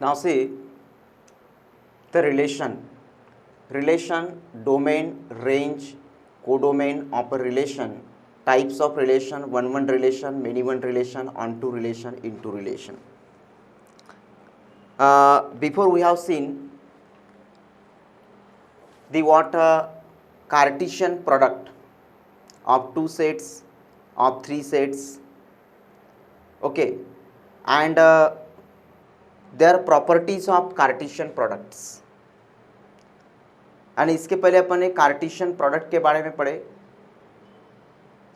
Now see the relation, domain, range, codomain of a relation, types of relation, one relation, many one relation, onto relation, into relation. Before we have seen the Cartesian product of two sets, of three sets, okay, and their properties of Cartesian products. and इसके पहले अपन ने Cartesian product के बारे में पढ़े,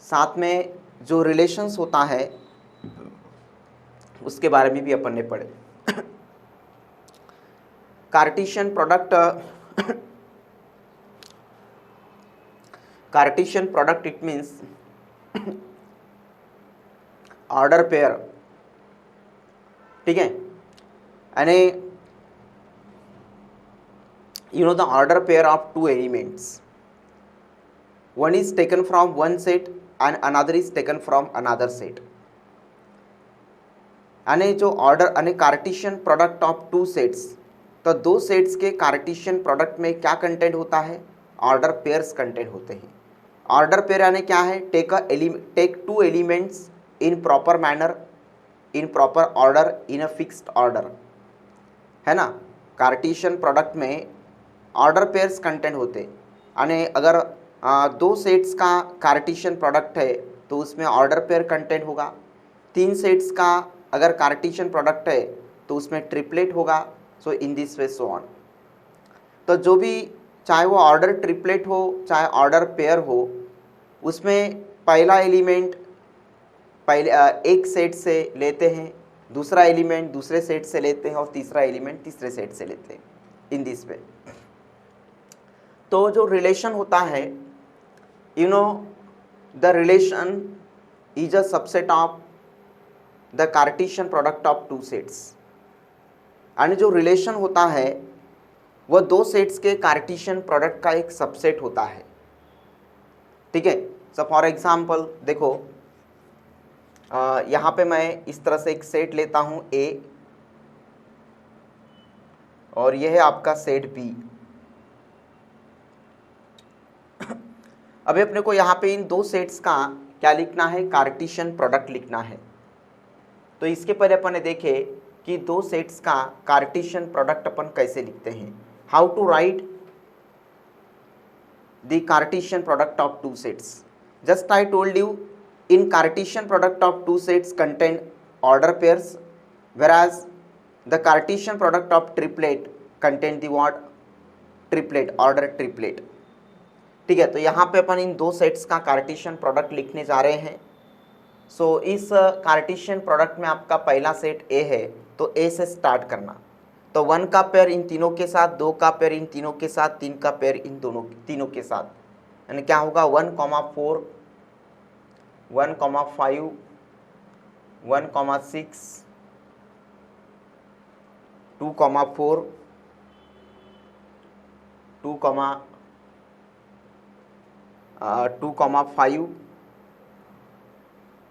साथ में जो रिलेशंस होता है उसके बारे में भी अपन ने पढ़े। Cartesian product it means order pair, ठीक है, यानी you know the order pair of two elements, one is taken from one set and another is taken from another set, यानी जो ऑर्डर यानी Cartesian product of two sets, तो दो sets के Cartesian product में क्या कंटेंट होता है, ऑर्डर पेयर्स कंटेंट होते हैं। ऑर्डर पेयर यानी क्या है, take two elements in proper manner, in proper order, in a fixed order, है ना। कार्टेशियन प्रोडक्ट में ऑर्डर पेयर्स कंटेंट होते, यानी अगर दो सेट्स का कार्टेशियन प्रोडक्ट है तो उसमें ऑर्डर पेयर कंटेंट होगा, तीन सेट्स का अगर कार्टेशियन प्रोडक्ट है तो उसमें ट्रिपलेट होगा। So in this way so on. तो जो भी चाहे वो ऑर्डर ट्रिपलेट हो चाहे ऑर्डर पेयर हो, उसमें पहला एलिमेंट पहले एक सेट से लेते हैं, दूसरा एलिमेंट दूसरे सेट से लेते हैं और तीसरा एलिमेंट तीसरे सेट से लेते हैं, इन दिस वे। तो जो रिलेशन होता है, you know the relation is a subset of the Cartesian product of two sets, यानी जो रिलेशन होता है वह दो सेट्स के कार्टेशियन प्रोडक्ट का एक सबसेट होता है, ठीक है। सो फॉर एग्जांपल देखो, यहाँ पे मैं इस तरह से एक सेट लेता हूँ A और यह है आपका सेट B। अभी अपने को यहाँ पे इन दो सेट्स का क्या लिखना है, कार्टेशियन प्रोडक्ट लिखना है। तो इसके पहले अपन ने देखे कि दो सेट्स का कार्टेशियन प्रोडक्ट अपन कैसे लिखते हैं, how to write the Cartesian product of two sets. Just I told you, in Cartesian product of two sets contain order pairs, whereas the Cartesian product of triplet contain the what, triplet, order triplet, ठीक है। तो यहाँ पे अपन इन दो sets का Cartesian product लिखने जा रहे हैं। सो इस कार्टेशियन प्रोडक्ट में आपका पहला सेट A है, तो A से स्टार्ट करना। तो 1 का पेयर इन तीनों के साथ, 2 का पेयर इन तीनों के साथ, 3 का पेयर इन तीनों के साथ, यानी क्या होगा 1, 4, 1, 5, 1, 6, 2, 4, 2, 5,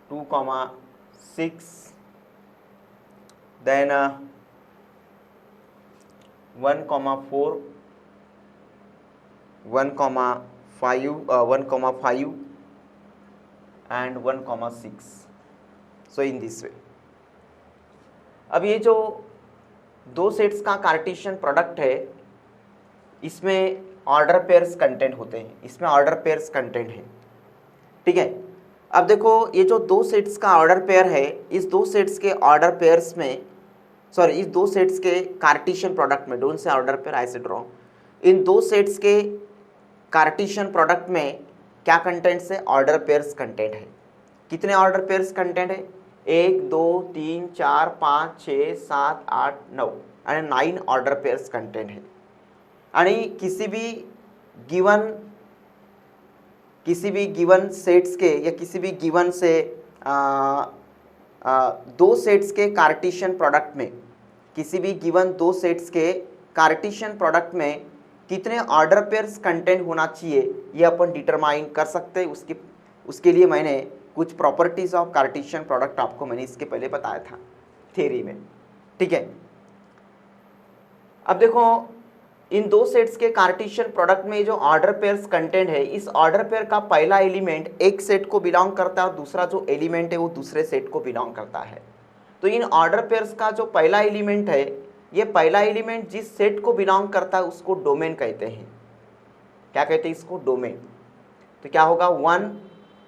two comma 6, then 1, 4, 1, 5 and 1, 6। So in this वे। अब ये जो दो सेट्स का कार्टेशियन प्रोडक्ट है, इसमें ऑर्डर पेयर्स कंटेंट होते हैं, इसमें ऑर्डर पेयर्स कंटेंट है, ठीक है। अब देखो ये जो दो सेट्स का ऑर्डर पेयर है, इस दो सेट्स के ऑर्डर पेयर्स में, सॉरी इस दो सेट्स के कार्टेशियन प्रोडक्ट में, don't say order pair, I said wrong, इन दो सेट्स के कार्टेशियन प्रोडक्ट में क्या कंटेंट्स है, ऑर्डर पेयर्स कंटेंट है। कितने ऑर्डर पेयर्स कंटेंट है, 1, 2, 3, 4, 5, 6, 7, 8, 9, यानी 9 ऑर्डर पेयर्स कंटेंट है। यानी किसी भी गिवन सेट्स के या किसी भी गिवन से दो सेट्स के कार्टेशियन प्रोडक्ट में, किसी भी गिवन दो सेट्स के कार्टेशियन प्रोडक्ट में कितने ऑर्डर पेयर्स कंटेंट होना चाहिए, ये अपन डिटरमाइन कर सकते हैं। उसके लिए मैंने कुछ प्रॉपर्टीज ऑफ कार्टेशियन प्रोडक्ट आपको मैंने इसके पहले बताया था थ्योरी में, ठीक है। अब देखो इन दो सेट्स के कार्टेशियन प्रोडक्ट में जो ऑर्डर पेयर्स कंटेंट है, इस ऑर्डर पेयर का पहला एलिमेंट एक सेट को बिलोंग करता है और दूसरा जो एलिमेंट है वो दूसरे सेट को बिलोंग करता है। तो इन ऑर्डर पेयर्स का जो पहला एलिमेंट है, ये पहला एलिमेंट जिस सेट को बिलोंग करता है उसको डोमेन कहते हैं। क्या कहते हैं इसको? डोमेन। तो क्या होगा? 1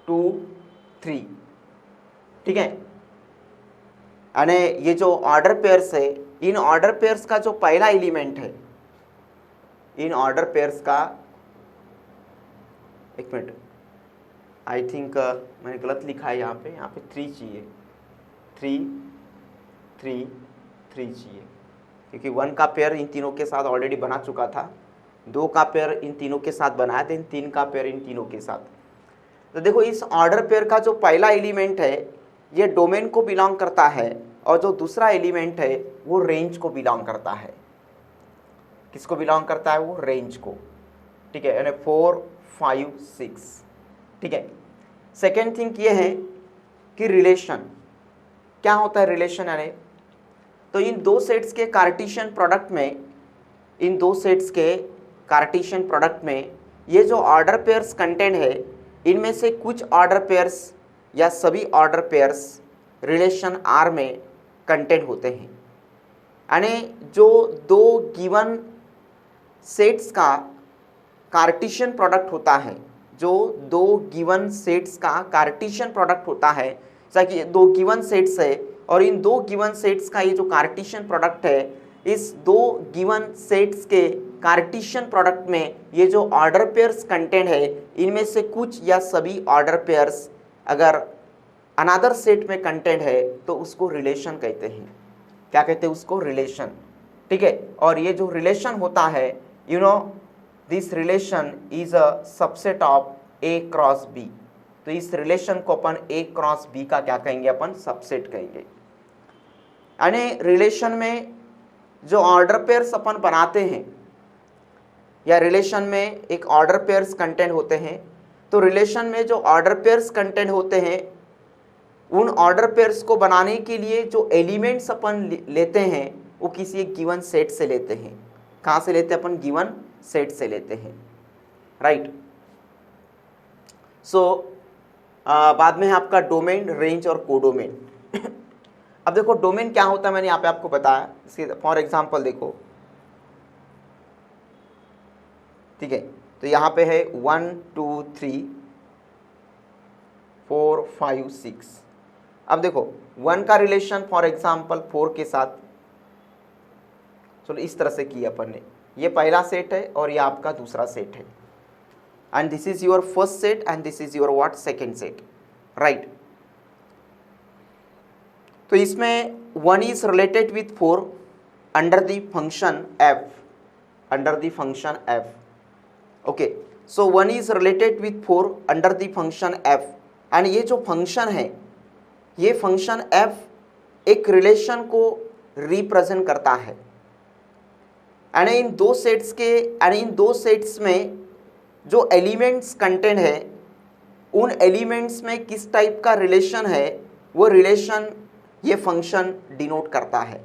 2 3, ठीक है। यानी ये जो ऑर्डर पेयर्स है, इन ऑर्डर पेयर्स का जो पहला एलिमेंट है, इन ऑर्डर पेयर्स का, एक मिनट, आई थिंक मैंने गलत लिखा है यहाँ पे 3 चाहिए, 3 3 3 चाहिए, क्योंकि 1 का पेयर इन तीनों के साथ ऑलरेडी बना चुका था, 2 का पेयर इन तीनों के साथ बनाया था, 3 का पेयर इन तीनों के साथ। तो देखो इस ऑर्डर पेयर का जो पहला एलिमेंट है ये डोमेन को बिलोंग करता है और जो दूसरा एलिमेंट है वो रेंज को बिलोंग करता है। किसको बिलोंग करता है? वो रेंज को, ठीक है, यानी 4 5 6, ठीक है। सेकेंड थिंग ये है कि रिलेशन क्या होता है? रिलेशन यानी, तो इन दो सेट्स के कार्टेशियन प्रोडक्ट में, इन दो सेट्स के कार्टेशियन प्रोडक्ट में ये जो ऑर्डर पेयर्स कंटेंट है, इनमें से कुछ ऑर्डर पेयर्स या सभी ऑर्डर पेयर्स रिलेशन R में कंटेंट होते हैं। यानी जो दो गिवन सेट्स का कार्टेशियन प्रोडक्ट होता है, जो दो गिवन सेट्स का कार्टेशियन प्रोडक्ट होता है, जैसा कि दो गिवन सेट्स है और इन दो गिवन सेट्स का ये जो कार्टेशियन प्रोडक्ट है, इस दो गिवन सेट्स के कार्टेशियन प्रोडक्ट में ये जो ऑर्डर पेयर्स कंटेंट है, इनमें से कुछ या सभी ऑर्डर पेयर्स अगर अनदर सेट में कंटेंट है तो उसको रिलेशन कहते हैं। क्या कहते हैं उसको? रिलेशन, ठीक है। और ये जो रिलेशन होता है, you know, this relation is a subset of A cross B। तो इस रिलेशन को अपन A क्रॉस B का क्या कहेंगे? अपन सबसेट कहेंगे। यानी रिलेशन में जो ऑर्डर पेयर्स अपन बनाते हैं या रिलेशन में एक ऑर्डर पेयर्स कंटेंट होते हैं, तो रिलेशन में जो ऑर्डर पेयर्स कंटेंट होते हैं, उन ऑर्डर पेयर्स को बनाने के लिए जो एलिमेंट्स अपन लेते हैं वो किसी एक गिवन सेट से लेते हैं। कहाँ से लेते हैं अपन? गिवन सेट से लेते हैं, राइट। सो बाद में है आपका डोमेन, रेंज और कोडोमेन। अब देखो डोमेन क्या होता है, मैंने यहाँ पे आपको बताया। इसके फॉर एग्जांपल देखो, ठीक है, तो यहाँ पे है 1 2 3 4 5 6। अब देखो 1 का रिलेशन फॉर एग्जांपल 4 के साथ, चलो इस तरह से किया अपन ने, ये पहला सेट है और ये आपका दूसरा सेट है, and this is your first set and this is your what? Second set, right. तो इसमें 1 is related with 4 under the function f, under the function f, okay. So 1 is related with 4 under the function f, and ये जो function है, ये function f एक relation को represent करता है। एंड इन दो सेट्स के, एंड इन दो सेट्स में जो एलिमेंट्स कंटेंट है, उन एलिमेंट्स में किस टाइप का रिलेशन है, वो रिलेशन ये फंक्शन डिनोट करता है।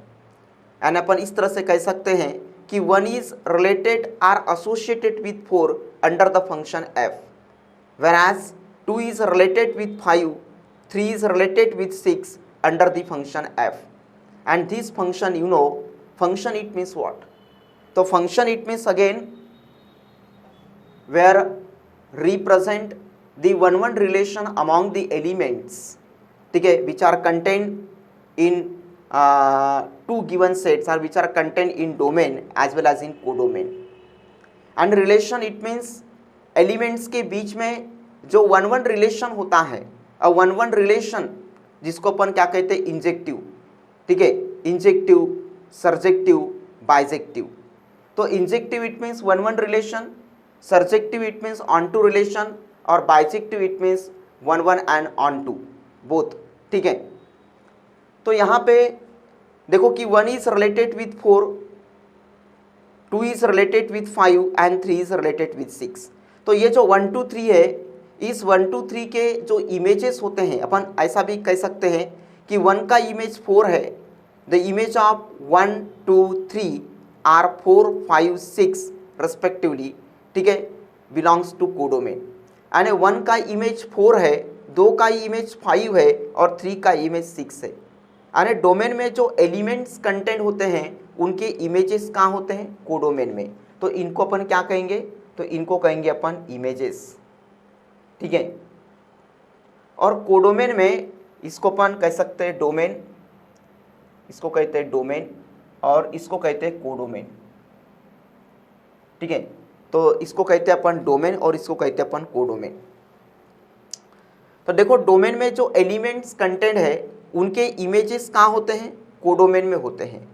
एंड अपन इस तरह से कह सकते हैं कि 1 is related or associated with 4 under the function f, whereas 2 is related with 5, 3 is related with 6 under the function f. And this function, you know, function it means what? So function it means again where represent the one relation among the elements, ठीक है, which are contained in two given sets or which are contained in domain as well as in codomain. And relation it means elements के बीच में जो 1-1 relation होता है, अ 1-1 relation जिसको अपन क्या कहते हैं? इंजेक्टिव, ठीक है, इंजेक्टिव, सर्जेक्टिव, बाइजेक्टिव। तो injective it means 1-1 relation, surjective it means onto relation, और bijective it means 1-1 and onto both, ठीक है। तो यहाँ पे देखो कि 1 is related with 4, 2 is related with 5 and 3 is related with 6। तो ये जो 1 2 3 है, इस 1 2 3 के जो इमेजेस होते हैं, अपन ऐसा भी कह सकते हैं कि 1 का इमेज 4 है, the image of 1 2 3 R4, 5, 6 respectively, ठीक है, बिलोंग्स टू कोडोमेन। यानी 1 का इमेज 4 है, 2 का इमेज 5 है और 3 का इमेज 6 है। यानी डोमेन में जो एलिमेंट्स कंटेंट होते हैं उनके इमेजेस कहाँ होते हैं? कोडोमेन में। तो इनको अपन क्या कहेंगे? तो इनको कहेंगे अपन इमेजेस, ठीक है। और कोडोमेन में इसको अपन कह सकते हैं डोमेन, इसको कहते हैं डोमेन और इसको कहते हैं कोडोमेन, ठीक है। तो इसको कहते हैं अपन डोमेन और इसको कहते हैं अपन कोडोमेन। तो देखो डोमेन में जो एलिमेंट्स कंटेंट है उनके इमेजेस कहाँ होते हैं? कोडोमेन में होते हैं।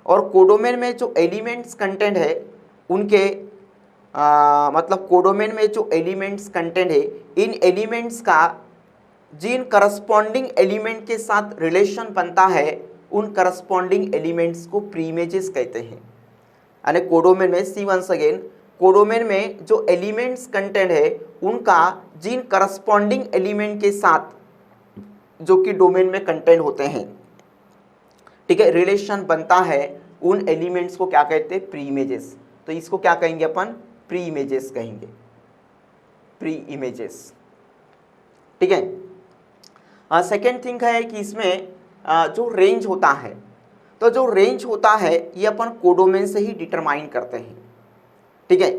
और कोडोमेन में जो एलिमेंट्स कंटेंट है उनके मतलब कोडोमेन में जो एलिमेंट्स कंटेंट है इन एलिमेंट्स का जिन करस्पॉन्डिंग एलिमेंट के साथ रिलेशन बनता है उन करस्पॉन्डिंग एलिमेंट्स को प्री इमेजेस कहते हैं। यानी कोडोमेन में, सी वंस अगेन, कोडोमेन में जो एलिमेंट्स कंटेंट है उनका जिन करस्पॉन्डिंग एलिमेंट के साथ जो कि डोमेन में कंटेंट होते हैं, ठीक है, रिलेशन बनता है, उन एलिमेंट्स को क्या कहते हैं? Pre images. तो इसको क्या कहेंगे अपन? प्री इमेजेस कहेंगे, प्री इमेजेस, ठीक है। सेकेंड थिंग है कि इसमें जो रेंज होता है, तो जो रेंज होता है ये अपन कोडोमेन से ही डिटरमाइन करते हैं, ठीक है।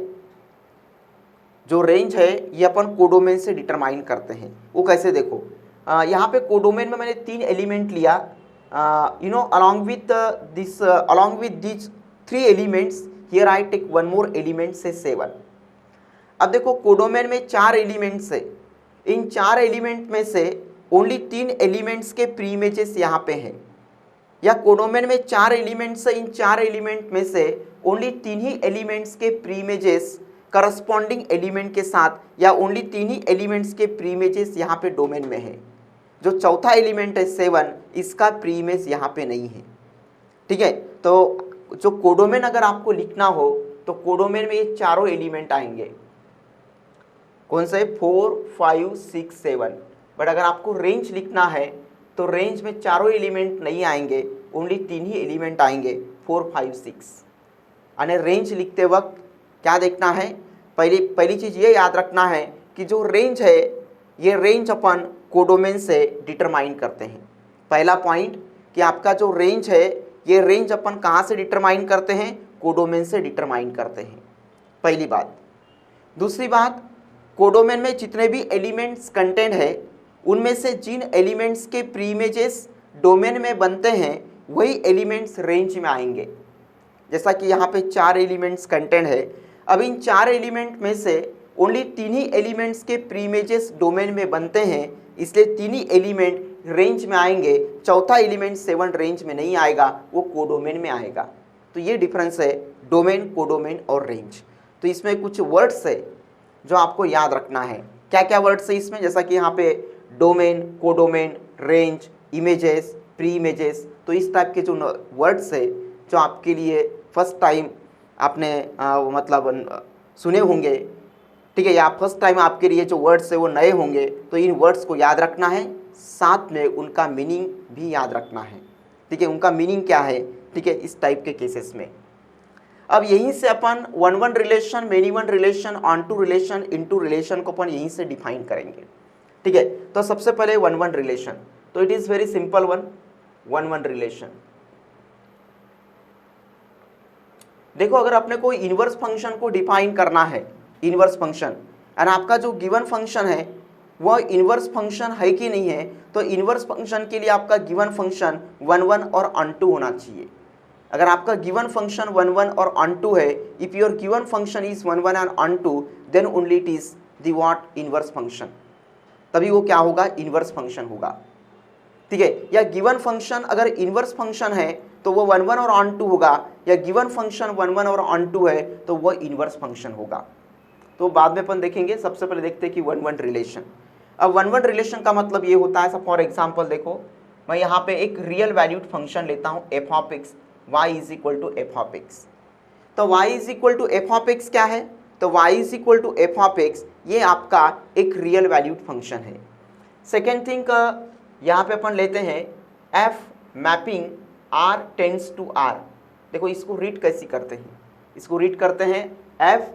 जो रेंज है ये अपन कोडोमेन से डिटरमाइन करते हैं। वो कैसे? देखो यहाँ पे कोडोमेन में मैंने 3 एलिमेंट लिया, along with these 3 elements here I take one more element से 7। अब देखो कोडोमेन में 4 एलिमेंट्स है, इन 4 एलिमेंट में से ओनली 3 एलिमेंट्स के प्री इमेजेस यहाँ पे हैं, या कोडोमेन में 4 एलिमेंट्स है, इन 4 एलिमेंट में से ओनली 3 ही एलिमेंट्स के प्री इमेजेस करस्पॉन्डिंग एलिमेंट के साथ, या ओनली 3 ही एलिमेंट्स के प्री इमेजेस यहाँ पे डोमेन में है। जो चौथा एलिमेंट है 7, इसका प्री इमेज यहाँ पे नहीं है, ठीक है। तो जो कोडोमेन अगर आपको लिखना हो तो कोडोमेन में ये चारों एलिमेंट आएंगे। कौन से? 4, 5, 6, 7। बट अगर आपको रेंज लिखना है तो रेंज में चारों एलिमेंट नहीं आएंगे, ओनली 3 ही एलिमेंट आएंगे, 4, 5, 6। यानी रेंज लिखते वक्त क्या देखना है? पहली चीज़ ये याद रखना है कि जो रेंज है ये रेंज अपन कोडोमेन से डिटरमाइन करते हैं। पहला पॉइंट कि आपका जो रेंज है ये रेंज अपन कहाँ से डिटरमाइन करते हैं? कोडोमेन से डिटरमाइन करते हैं, पहली बात। दूसरी बात, कोडोमेन में जितने भी एलिमेंट्स कंटेंट है उनमें से जिन एलिमेंट्स के प्री इमेजेस डोमेन में बनते हैं वही एलिमेंट्स रेंज में आएंगे। जैसा कि यहाँ पे 4 एलिमेंट्स कंटेंट है, अब इन 4 एलिमेंट में से ओनली 3 ही एलिमेंट्स के प्री इमेजेस डोमेन में बनते हैं, इसलिए 3 ही एलिमेंट रेंज में आएंगे। चौथा एलिमेंट 7 रेंज में नहीं आएगा, वो कोडोमेन में आएगा। तो ये डिफरेंस है डोमेन, कोडोमेन और रेंज। तो इसमें कुछ वर्ड्स है जो आपको याद रखना है। क्या क्या वर्ड्स है इसमें? जैसा कि यहाँ पे domain, codomain, range, images, pre images, तो इस टाइप के जो वर्ड्स है जो आपके लिए फर्स्ट टाइम आपने मतलब सुने होंगे, ठीक है, या फर्स्ट टाइम आपके लिए जो वर्ड्स है वो नए होंगे, तो इन वर्ड्स को याद रखना है, साथ में उनका मीनिंग भी याद रखना है, ठीक है। उनका मीनिंग क्या है, ठीक है, इस टाइप के केसेस में। अब यहीं से अपन 1-1 relation, many one relation, onto relation, into relation को अपन यहीं से डिफाइन करेंगे, ठीक है। तो सबसे पहले 1-1 रिलेशन, तो it is very simple 1-1 relation. देखो अगर अपने को इनवर्स फंक्शन को डिफाइन करना है, इनवर्स फंक्शन, और आपका जो गिवन फंक्शन है वह इनवर्स फंक्शन है कि नहीं है, तो इनवर्स फंक्शन के लिए आपका गिवन फंक्शन 1-1 और ऑन-टू होना चाहिए। अगर आपका गिवन फंक्शन 1-1 और ऑन-टू है, if your given function is 1-1 and onto, then only it is the what? Inverse function. तभी वो क्या होगा? इनवर्स फंक्शन होगा, ठीक है। या गिवन फंक्शन अगर इनवर्स फंक्शन है तो वो 1-1 और ऑन-टू होगा, या गिवन फंक्शन 1-1 और ऑन-टू है तो वो इनवर्स फंक्शन होगा। तो बाद में अपन देखेंगे, सबसे पहले देखते हैं कि 1-1 रिलेशन। अब 1-1 रिलेशन का मतलब ये होता है, फॉर एग्जांपल देखो मैं यहाँ पे एक रियल वैल्यूड फंक्शन लेता हूँ f of x, y is equal to f of x। तो y is equal to f of x क्या है? तो y is equal to f of x ये आपका एक रियल वैल्यूड फंक्शन है। सेकेंड थिंग यहाँ पे अपन लेते हैं f mapping r tends to r, देखो इसको रीड कैसी करते हैं, इसको रीड करते हैं एफ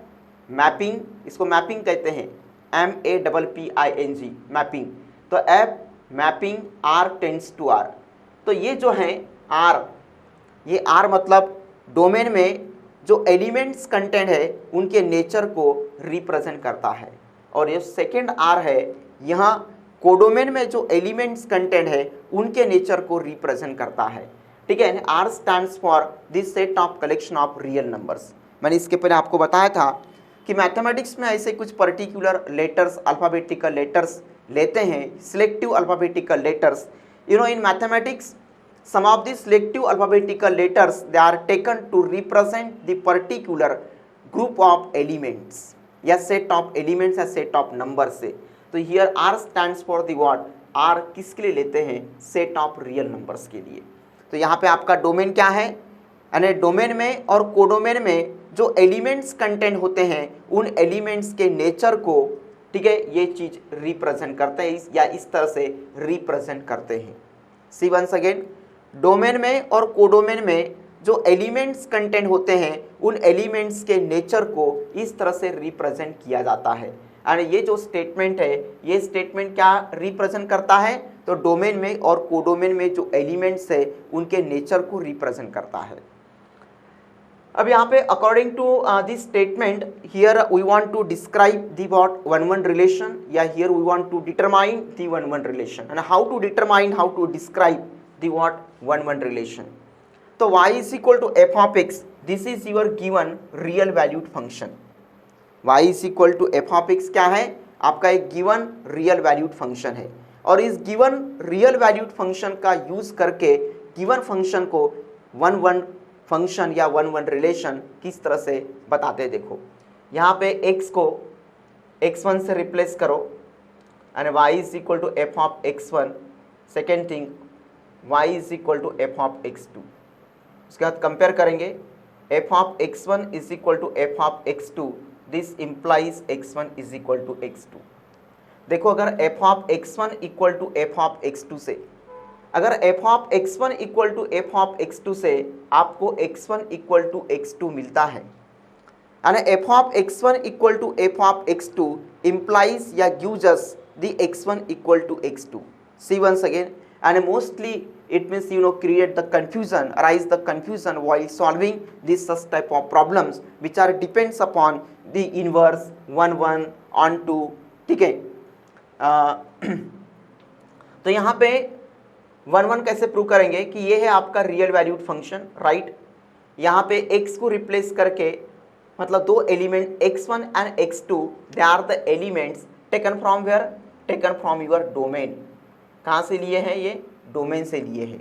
मैपिंग, इसको मैपिंग कहते हैं, MAPPING मैपिंग। तो f mapping R tends to R। तो ये जो है R, ये R मतलब डोमेन में जो एलिमेंट्स कंटेंट है उनके नेचर को रिप्रेजेंट करता है। और ये सेकेंड R है, यहाँ कोडोमेन में जो एलिमेंट्स कंटेंट है उनके नेचर को रिप्रेजेंट करता है। ठीक है, R stands for this set of collection of real numbers. मैंने इसके पहले आपको बताया था कि मैथमेटिक्स में ऐसे कुछ पर्टिकुलर लेटर्स, अल्फ़ाबेटिकल लेटर्स लेते हैं, selective alphabetical letters. You know in mathematics some of the selective alphabetical letters they are taken to represent the particular group of elements या set of elements या set of numbers से। तो here R stands for the what, R किसके लिए लेते हैं, set of real numbers के लिए। तो यहाँ पे आपका डोमेन क्या है, यानी डोमेन में और कोडोमेन में जो एलिमेंट्स कंटेंट होते हैं उन एलिमेंट्स के नेचर को, ठीक है, ये चीज रिप्रेजेंट करते हैं या इस तरह से रिप्रेजेंट करते हैं। सी वंस अगेन, डोमेन में और कोडोमेन में जो एलिमेंट्स कंटेंट होते हैं उन एलिमेंट्स के नेचर को इस तरह से रिप्रेजेंट किया जाता है। और ये जो स्टेटमेंट है, ये स्टेटमेंट क्या रिप्रेजेंट करता है, तो डोमेन में और कोडोमेन में जो एलिमेंट्स है उनके नेचर को रिप्रेजेंट करता है। अब यहाँ पे according to this statement here we want to describe the what one one relation, या here we want to determine the one one relation. And how to determine, how to describe the what one one relation। तो y is equal to f of x, this is your given real valued function। y is equal to f of x क्या है, आपका एक given real valued function है। और इस given real valued function का use करके given function को one one function या one one relation किस तरह से बताते हैं। देखो यहाँ पे x को x1 से रिप्लेस करो and y is equal to f of x1। Second thing y is equal to f of x2। उसके बाद कंपेयर करेंगे, f of x1 is equal to f of x2, this implies x1 is equal to x2। देखो अगर f of x1 equal to f of x2 से, अगर f of x1 equal to f of x2 से आपको x1 equal to x2 मिलता है, यानी f of x1 equal to f of x2 implies या gives us the x1 equal to x2। See once again, and mostly it means create the confusion, arise the confusion while solving this such type of problems which are depends upon the inverse 1 1 on 2। ठीक है, तो यहाँ पे 1 1 कैसे prove करेंगे कि ये है आपका रियल वैल्यूड फंक्शन, राइट। यहाँ पे x को रिप्लेस करके, मतलब दो element x1 and x2 they are the elements taken from where, taken from your domain. कहाँ से लिए हैं, ये डोमेन से लिए हैं।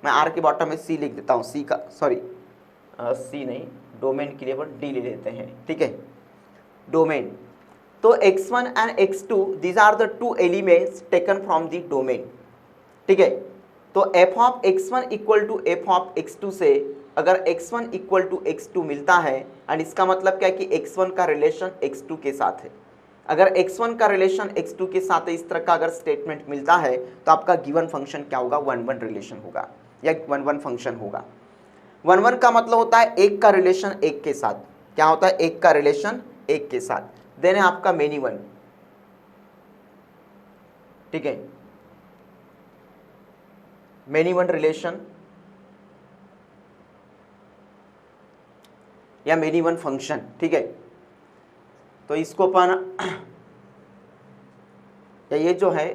मैं आर के बॉटम में सी लिख देता हूँ, सी का सॉरी सी नहीं, डोमेन के लिए डी ले लेते हैं। ठीक है, डोमेन। तो x1 and x2 these are the two elements taken from the domain. ठीक है, तो f of x1 equal to f of x2 से अगर x1 इक्वल टू x2 मिलता है, एंड इसका मतलब क्या है कि x1 का रिलेशन x2 के साथ है। अगर x1 का रिलेशन x2 के साथ है, इस तरह का अगर स्टेटमेंट मिलता है तो आपका गिवन फंक्शन क्या होगा, 1 1 रिलेशन होगा या 1 1 फंक्शन होगा। 1 1 का मतलब होता है एक का रिलेशन एक के साथ। क्या होता है, एक का रिलेशन एक के साथ। देन है आपका मेनी वन। ठीक है, मेनी वन रिलेशन या मेनी वन फंक्शन। ठीक है, तो इसको अपन या ये जो है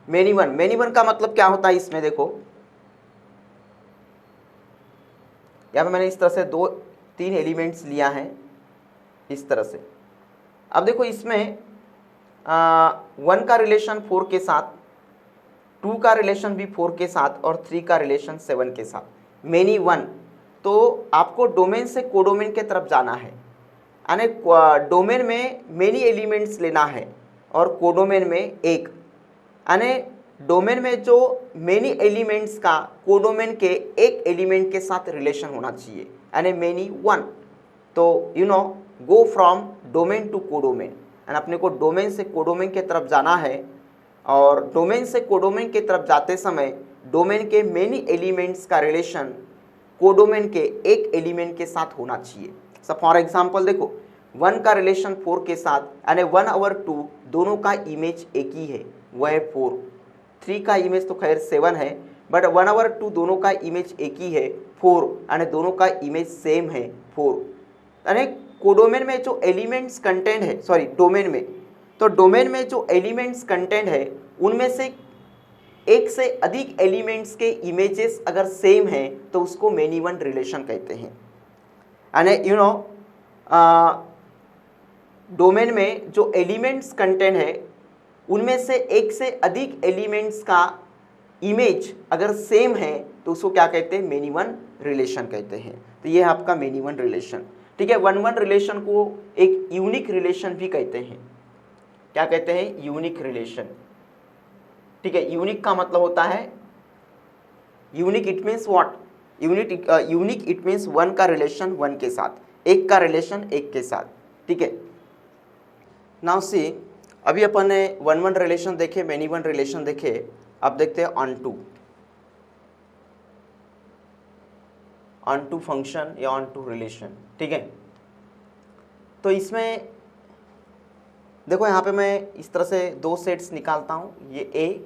मेनी वन का मतलब क्या होता है, इसमें देखो यहाँ पे मैंने इस तरह से 2 3 एलिमेंट्स लिया है इस तरह से। अब देखो इसमें 1 का रिलेशन 4 के साथ, 2 का रिलेशन भी 4 के साथ और 3 का रिलेशन 7 के साथ। मेनी वन, तो आपको डोमेन से कोडोमेन के तरफ जाना है, यानी डोमेन में मेनी एलिमेंट्स लेना है और कोडोमेन में एक, यानी डोमेन में जो मेनी एलिमेंट्स का कोडोमेन के एक एलिमेंट के साथ रिलेशन होना चाहिए, यानी मेनी वन। तो go from domain to codomain, and अपने को डोमेन से कोडोमेन के तरफ जाना है। और डोमेन से कोडोमेन के तरफ जाते समय डोमेन के मेनी एलिमेंट्स का रिलेशन कोडोमेन के एक एलिमेंट के साथ होना चाहिए। सब फॉर एग्जांपल देखो 1 का रिलेशन 4 के साथ, यानी 1 और 2 दोनों का इमेज एक ही है, वो है 4। 3 का इमेज तो खैर 7 है, बट 1 और 2 दोनों का इमेज एक ही है 4, यानी दोनों का इमेज सेम है 4। यानी कोडोमेन में जो एलिमेंट्स कंटेंट है, सॉरी डोमेन में, तो डोमेन में जो एलिमेंट्स कंटेंट है उनमें से एक से अधिक एलिमेंट्स के इमेजेस अगर सेम है तो उसको मेनी वन रिलेशन कहते हैं। यानी डोमेन में जो एलिमेंट्स कंटेंट है उनमें से एक से अधिक एलिमेंट्स का इमेज अगर सेम है तो उसको क्या कहते हैं, मेनी वन रिलेशन कहते हैं। तो ये है आपका मेनी वन रिलेशन। ठीक है, वन वन रिलेशन को एक यूनिक रिलेशन भी कहते हैं। क्या कहते हैं, यूनिक रिलेशन। ठीक है, यूनिक का मतलब होता है, unique it means what, unique it means one का रिलेशन वन के साथ, एक का रिलेशन एक के साथ। ठीक है, नाउ सी, अभी अपन ने वन वन रिलेशन देखे, मेनी वन रिलेशन देखे, अब देखते हैं ऑन टू फंक्शन या ऑन टू रिलेशन। ठीक है, तो इसमें देखो यहाँ पे मैं इस तरह से दो सेट्स निकालता हूँ, ये ए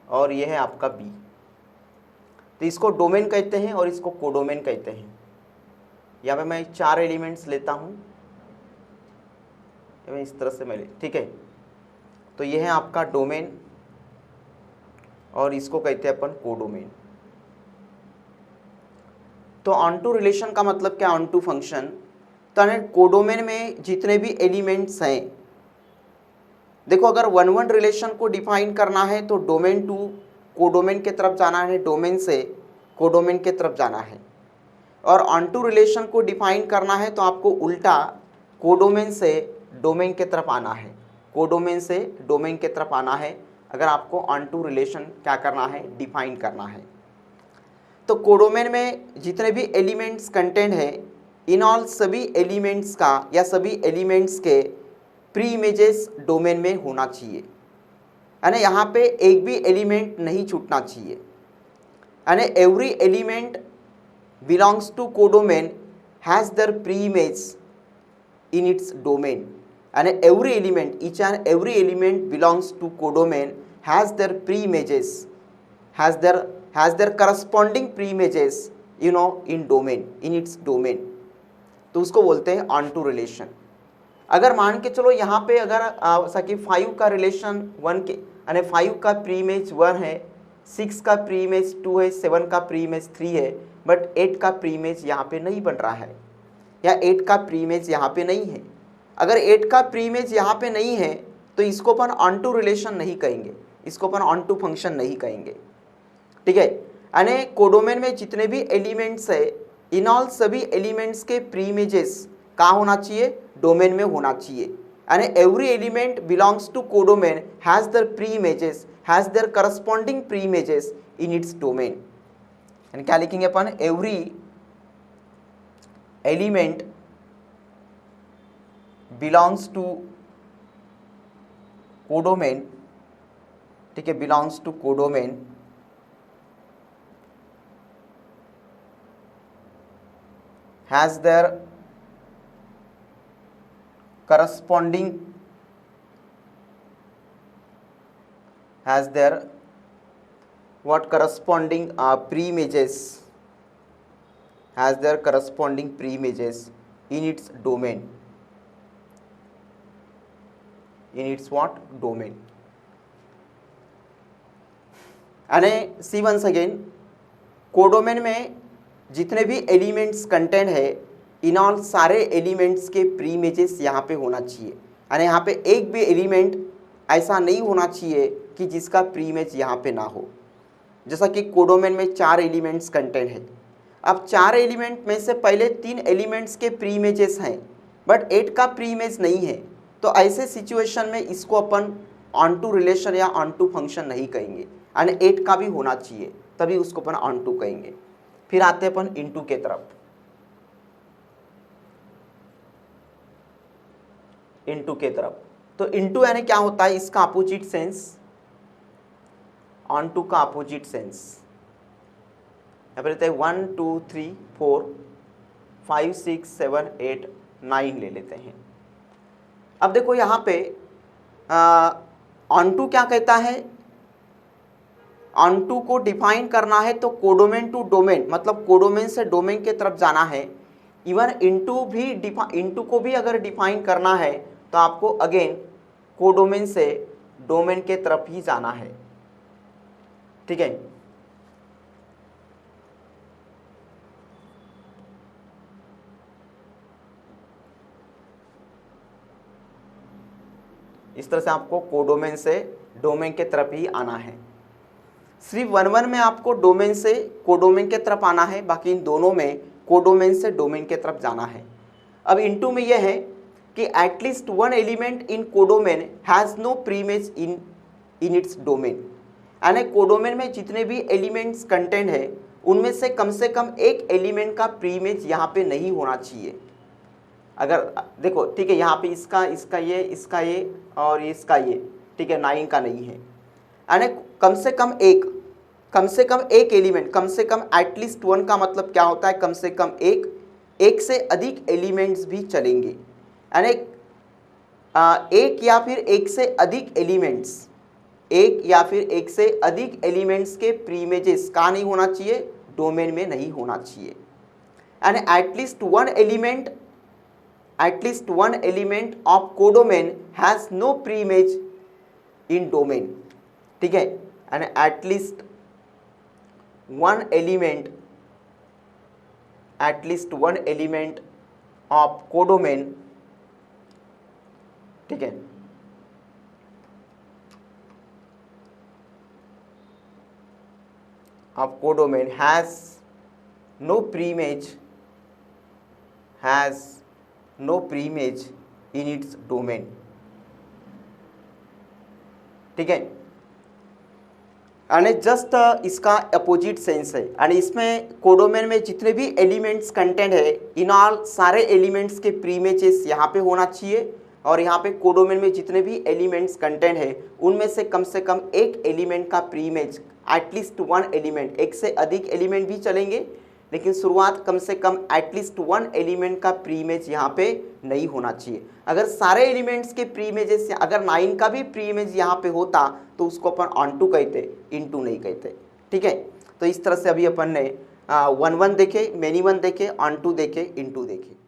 और ये है आपका बी। तो इसको डोमेन कहते हैं और इसको कोडोमेन कहते हैं। यहाँ पे मैं 4 एलिमेंट्स लेता हूँ, इस तरह से मैं ठीक है, तो ये है आपका डोमेन और इसको कहते हैं अपन कोडोमेन। तो ऑन टू रिलेशन का मतलब क्या, ऑन टू फंक्शन। तो कोडोमेन में जितने भी एलिमेंट्स हैं, देखो अगर वन वन रिलेशन को डिफाइन करना है तो डोमेन टू कोडोमेन के तरफ जाना है, डोमेन से कोडोमेन के तरफ जाना है। और ऑन टू रिलेशन को डिफाइन करना है तो आपको उल्टा कोडोमेन से डोमेन के तरफ आना है, कोडोमेन से डोमेन के तरफ आना है अगर आपको ऑन टू रिलेशन क्या करना है, डिफाइन करना है। तो कोडोमेन में जितने भी एलिमेंट्स कंटेंट है, इन ऑल सभी एलिमेंट्स का या सभी एलिमेंट्स के प्री इमेजेस डोमेन में होना चाहिए। यानी यहाँ पे एक भी एलिमेंट नहीं छूटना चाहिए। यानी every element belongs to codomain has their pre image in its domain. यानी every element, each and every element belongs to codomain has their pre images, has their corresponding pre images in domain, in its domain. तो उसको बोलते हैं on to relation. अगर मान के चलो यहाँ पे अगर सकी 5 का रिलेशन 1 के, यानी 5 का प्री इमेज 1 है, 6 का प्री इमेज 2 है, 7 का प्री इमेज 3 है, बट 8 का प्री इमेज यहाँ पे नहीं बन रहा है, या 8 का प्री इमेज यहाँ पे नहीं है। अगर 8 का प्री इमेज यहाँ पे नहीं है तो इसको अपन ऑन टू रिलेशन नहीं कहेंगे, इसको अपन ऑन टू फंक्शन नहीं कहेंगे। ठीक है, यानी कोडोमेन में जितने भी एलिमेंट्स है, इन ऑल सभी एलिमेंट्स के प्री इमेजेस कहाँ होना चाहिए, डोमेन में होना चाहिए। यानी every element belongs to codomain has their pre images, has their corresponding pre images in its domain. यानी क्या लिखेंगे अपन, every element belongs to codomain, ठीक है, belongs to codomain has their corresponding, has their what corresponding pre-images, has their corresponding pre-images in its domain, in its what, domain. यानी see once again, codomain में जितने भी elements content है, in all सारे elements के pre images यहाँ पे होना चाहिए। यानी यहाँ पे एक भी एलिमेंट ऐसा नहीं होना चाहिए कि जिसका प्री इमेज यहाँ पे ना हो। जैसा कि कोडोमेन में 4 एलिमेंट्स कंटेंट है, अब 4 एलिमेंट में से पहले 3 एलिमेंट्स के प्री इमेजेस हैं बट 8 का प्री इमेज नहीं है, तो ऐसे सिचुएशन में इसको अपन ऑन टू रिलेशन या ऑन टू फंक्शन नहीं कहेंगे। यानी 8 का भी होना चाहिए तभी उसको अपन ऑन टू कहेंगे। फिर आते हैं अपन इनटू के तरफ। इनटू के तरफ, तो इनटू यानी क्या होता है, इसका अपोजिट सेंस, ऑन टू का अपोजिट सेंस। यहाँ पर लेते हैं 1 2 3 4 5 6 7 8 9 ले लेते हैं। अब देखो यहाँ पे ऑन टू क्या कहता है, ऑन टू को डिफाइन करना है तो कोडोमेन टू डोमेन, मतलब कोडोमेन से डोमेन के तरफ जाना है। इवन इनटू को भी अगर डिफाइन करना है तो आपको अगेन कोडोमेन से डोमेन के तरफ ही जाना है, ठीक है। इस तरह से आपको कोडोमेन से डोमेन के तरफ ही आना है। सिर्फ 1-1 में आपको डोमेन से कोडोमेन के तरफ आना है, बाकी इन दोनों में कोडोमेन से डोमेन के तरफ जाना है। अब इनटू में यह है कि at least one element in codomain has no preimage in its domain, यानी कोडोमेन में जितने भी एलिमेंट्स कंटेंट है उनमें से कम एक एलिमेंट का प्रीमेज यहाँ पे नहीं होना चाहिए। अगर देखो ठीक है, यहाँ पे इसका ये और इसका ये, ठीक है, 9 का नहीं है, यानी कम से कम एक एलिमेंट, कम से कम एटलीस्ट 1 का मतलब क्या होता है, कम से कम एक से अधिक एलिमेंट्स भी चलेंगे, यानी एक या फिर एक से अधिक एलिमेंट्स के प्रीमेजेस कहाँ नहीं होना चाहिए, डोमेन में नहीं होना चाहिए। यानी at least one element of codomain has no preimage in domain, ठीक है, यानी at least one element of codomain, ठीक है, of codomain has no preimage in its domain, ठीक है। यानी जस्ट इसका अपोजिट सेंस है, यानी इसमें कोडोमेन में जितने भी एलिमेंट्स कंटेंट है इन ऑल सारे एलिमेंट्स के प्रीमेजेस यहाँ पे होना चाहिए, और यहाँ पे कोडोमेन में जितने भी एलिमेंट्स कंटेंट है उनमें से कम एक एलिमेंट का प्रीमेज, एटलीस्ट वन एलिमेंट, एक से अधिक एलिमेंट भी चलेंगे लेकिन शुरुआत कम से कम एटलीस्ट वन एलिमेंट का प्रीमेज यहाँ पे नहीं होना चाहिए। अगर सारे एलिमेंट्स के प्रीमेजेस, अगर 9 का भी प्रीमेज यहाँ पे होता तो उसको अपन ऑन टू कहते, इनटू नहीं कहते, ठीक है। तो इस तरह से अभी अपन ने 1-1 देखे, मेनी वन देखे, ऑन टू देखे, इनटू देखे।